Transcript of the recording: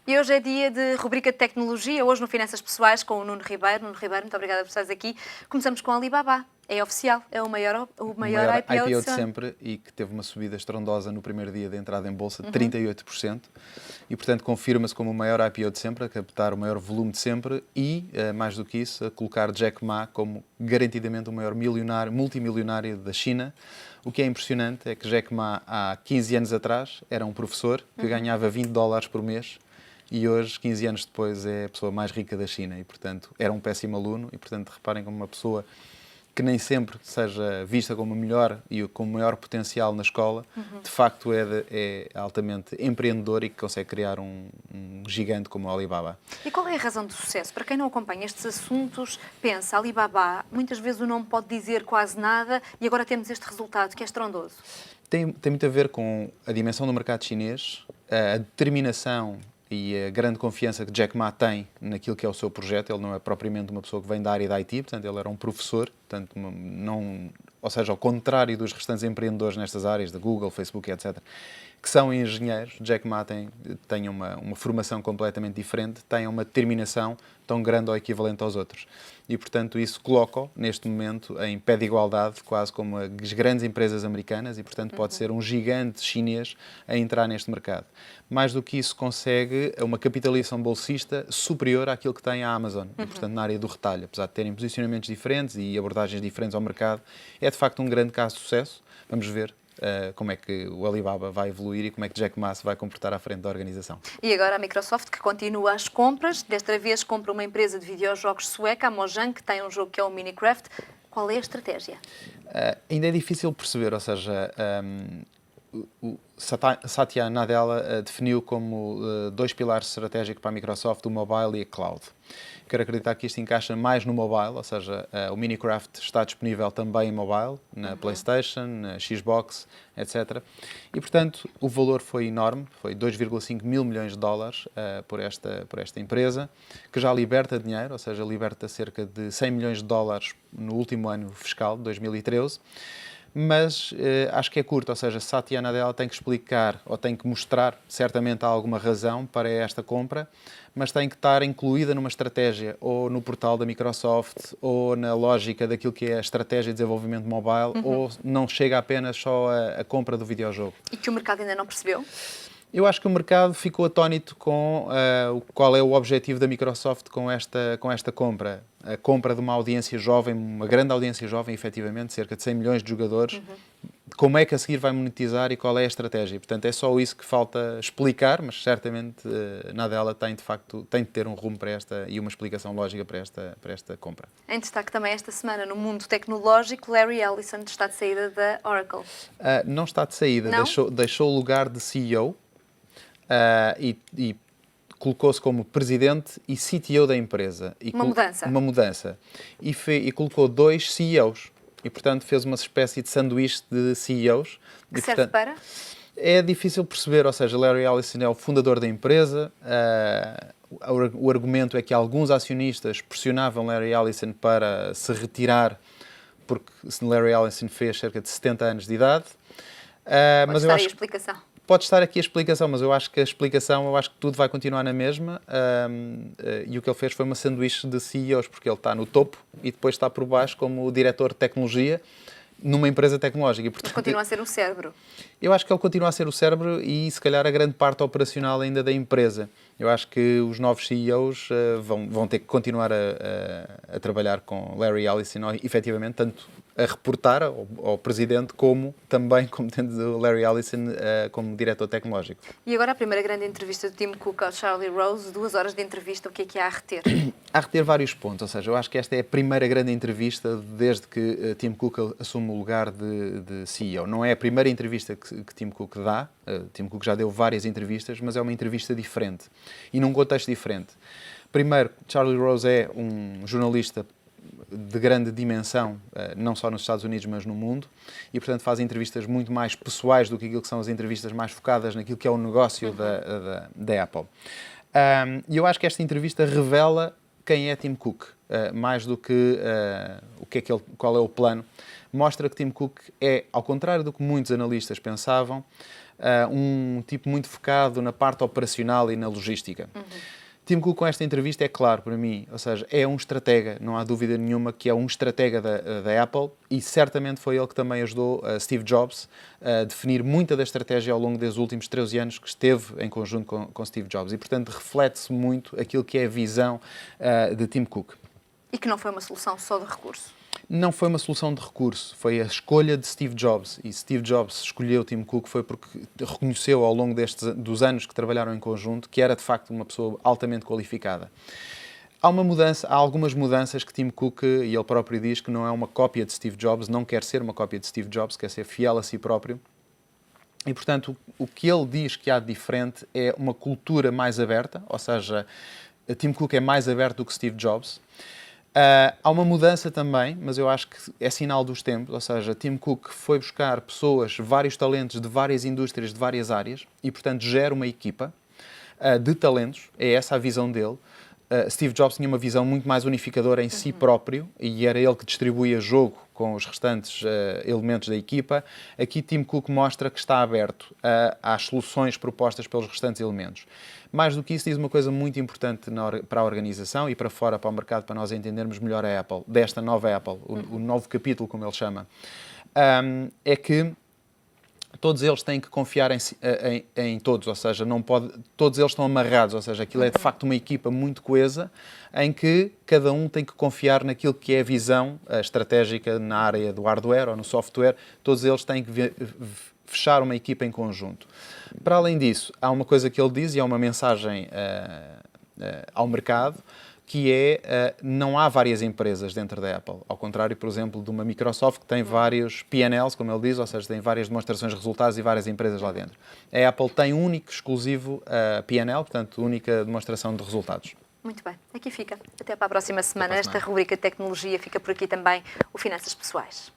E hoje é dia de rubrica de tecnologia, hoje no Finanças Pessoais com o Nuno Ribeiro. Nuno Ribeiro, muito obrigada por estares aqui. Começamos com a Alibaba. É oficial, é o maior O maior IPO de IPO de sempre. sempre e que teve uma subida estrondosa no primeiro dia de entrada em bolsa, de 38%. E, portanto, confirma-se como o maior IPO de sempre, a captar o maior volume de sempre e, mais do que isso, a colocar Jack Ma como garantidamente o maior multimilionário da China. O que é impressionante é que Jack Ma, há 15 anos atrás, era um professor que ganhava $20 por mês. E hoje, 15 anos depois, é a pessoa mais rica da China e, portanto, era um péssimo aluno. E, portanto, reparem como uma pessoa que nem sempre seja vista como melhor e com maior potencial na escola, de facto é altamente empreendedor e que consegue criar um gigante como a Alibaba. E qual é a razão do sucesso? Para quem não acompanha estes assuntos, pensa, Alibaba, muitas vezes o nome pode dizer quase nada e agora temos este resultado que é estrondoso. Tem muito a ver com a dimensão do mercado chinês, a determinação e a grande confiança que Jack Ma tem naquilo que é o seu projeto. Ele não é propriamente uma pessoa que vem da área da IT, portanto, ele era um professor, portanto, ou seja, ao contrário dos restantes empreendedores nestas áreas, da Google, Facebook, etc., que são engenheiros. Jack Ma tem uma formação completamente diferente, tem uma determinação tão grande ou equivalente aos outros. E, portanto, isso coloca-o, neste momento, em pé de igualdade, quase como as grandes empresas americanas, e, portanto, pode ser um gigante chinês a entrar neste mercado. Mais do que isso, consegue uma capitalização bolsista superior àquilo que tem a Amazon, e, portanto, na área do retalho. Apesar de terem posicionamentos diferentes e abordagens diferentes ao mercado, é, de facto, um grande caso de sucesso. Vamos ver como é que o Alibaba vai evoluir e como é que Jack Ma se vai comportar à frente da organização. E agora a Microsoft, que continua as compras, desta vez compra uma empresa de videojogos sueca, a Mojang, que tem um jogo que é o Minecraft. Qual é a estratégia? Ainda é difícil perceber, ou seja, o Satya Nadella definiu como dois pilares estratégicos para a Microsoft, o mobile e a cloud. Quero acreditar que isto encaixa mais no mobile, ou seja, o Minecraft está disponível também em mobile, na PlayStation, na Xbox, etc. E, portanto, o valor foi enorme, foi 2,5 mil milhões de dólares por esta empresa, que já liberta dinheiro, ou seja, liberta cerca de 100 milhões de dólares no último ano fiscal, de 2013. Mas acho que é curto, ou seja, Satya Nadella tem que explicar ou tem que mostrar, certamente há alguma razão para esta compra, mas tem que estar incluída numa estratégia ou no portal da Microsoft ou na lógica daquilo que é a estratégia de desenvolvimento mobile, ou não chega apenas só a compra do videojogo. E que o mercado ainda não percebeu? Eu acho que o mercado ficou atónito com qual é o objetivo da Microsoft com esta compra. A compra de uma audiência jovem, uma grande audiência jovem, efetivamente, cerca de 100 milhões de jogadores. Como é que a seguir vai monetizar e qual é a estratégia? Portanto, é só isso que falta explicar, mas certamente Nadella tem de ter um rumo para esta e uma explicação lógica para esta compra. Em destaque também esta semana no mundo tecnológico, Larry Ellison está de saída da Oracle. Não está de saída, deixou o lugar de CEO. E colocou-se como presidente e CTO da empresa. Uma mudança. E colocou 2 CEOs. E, portanto, fez uma espécie de sanduíche de CEOs. Que serve para? É difícil perceber, ou seja, Larry Ellison é o fundador da empresa. O argumento é que alguns acionistas pressionavam Larry Ellison para se retirar, porque Larry Ellison fez cerca de 70 anos de idade. Mas eu acho que a explicação. Pode estar aqui a explicação, mas eu acho que tudo vai continuar na mesma. E o que ele fez foi uma sanduíche de CEOs, porque ele está no topo e depois está por baixo como diretor de tecnologia numa empresa tecnológica. E, portanto, mas continua a ser o cérebro. Eu acho que ele continua a ser o cérebro e, se calhar, a grande parte operacional ainda da empresa. Eu acho que os novos CEOs vão ter que continuar a trabalhar com Larry Ellison, efetivamente, tanto a reportar ao presidente, como também como tendo Larry Ellison como diretor tecnológico. E agora a primeira grande entrevista do Tim Cook ao Charlie Rose, 2 horas de entrevista, o que é há a reter? Há a reter vários pontos, ou seja, eu acho que esta é a primeira grande entrevista desde que Tim Cook assume o lugar de CEO. Não é a primeira entrevista que Tim Cook dá, Tim Cook já deu várias entrevistas, mas é uma entrevista diferente e num contexto diferente. Primeiro, Charlie Rose é um jornalista de grande dimensão, não só nos Estados Unidos, mas no mundo, e, portanto, faz entrevistas muito mais pessoais do que aquilo que são as entrevistas mais focadas naquilo que é o negócio da Apple. E eu acho que esta entrevista revela quem é Tim Cook, mais do que qual é o plano. Mostra que Tim Cook é, ao contrário do que muitos analistas pensavam, um tipo muito focado na parte operacional e na logística. Tim Cook, com esta entrevista, é claro para mim, ou seja, é um estratega, não há dúvida nenhuma que é um estratega da Apple, e certamente foi ele que também ajudou Steve Jobs a definir muita da estratégia ao longo dos últimos 13 anos que esteve em conjunto com Steve Jobs, e portanto reflete-se muito aquilo que é a visão de Tim Cook. E que não foi uma solução só de recurso. Não foi uma solução de recurso, foi a escolha de Steve Jobs. E Steve Jobs escolheu Tim Cook foi porque reconheceu ao longo dos anos que trabalharam em conjunto que era de facto uma pessoa altamente qualificada. Há algumas mudanças que Tim Cook, e ele próprio diz que não é uma cópia de Steve Jobs, não quer ser uma cópia de Steve Jobs, quer ser fiel a si próprio. E, portanto, o que ele diz que há de diferente é uma cultura mais aberta, ou seja, Tim Cook é mais aberto do que Steve Jobs. Há uma mudança também, mas eu acho que é sinal dos tempos, ou seja, Tim Cook foi buscar pessoas, vários talentos de várias indústrias, de várias áreas, e, portanto, gera uma equipa de talentos, é essa a visão dele. Steve Jobs tinha uma visão muito mais unificadora em si próprio, e era ele que distribuía jogo com os restantes elementos da equipa. Aqui Tim Cook mostra que está aberto às soluções propostas pelos restantes elementos. Mais do que isso, diz uma coisa muito importante para a organização e para fora, para o mercado, para nós entendermos melhor a Apple, desta nova Apple, o novo capítulo, como ele chama, é que todos eles têm que confiar em todos, ou seja, todos eles estão amarrados, ou seja, aquilo é de facto uma equipa muito coesa, em que cada um tem que confiar naquilo que é a visão estratégica na área do hardware ou no software, todos eles têm que fechar uma equipa em conjunto. Para além disso, há uma coisa que ele diz, e é uma mensagem ao mercado, que é, não há várias empresas dentro da Apple, ao contrário, por exemplo, de uma Microsoft que tem vários P&Ls, como ele diz, ou seja, tem várias demonstrações de resultados e várias empresas lá dentro. A Apple tem um único, exclusivo P&L, portanto, única demonstração de resultados. Muito bem, aqui fica. Até para a próxima semana. Até para a semana. Esta rubrica de tecnologia fica por aqui também, o Finanças Pessoais.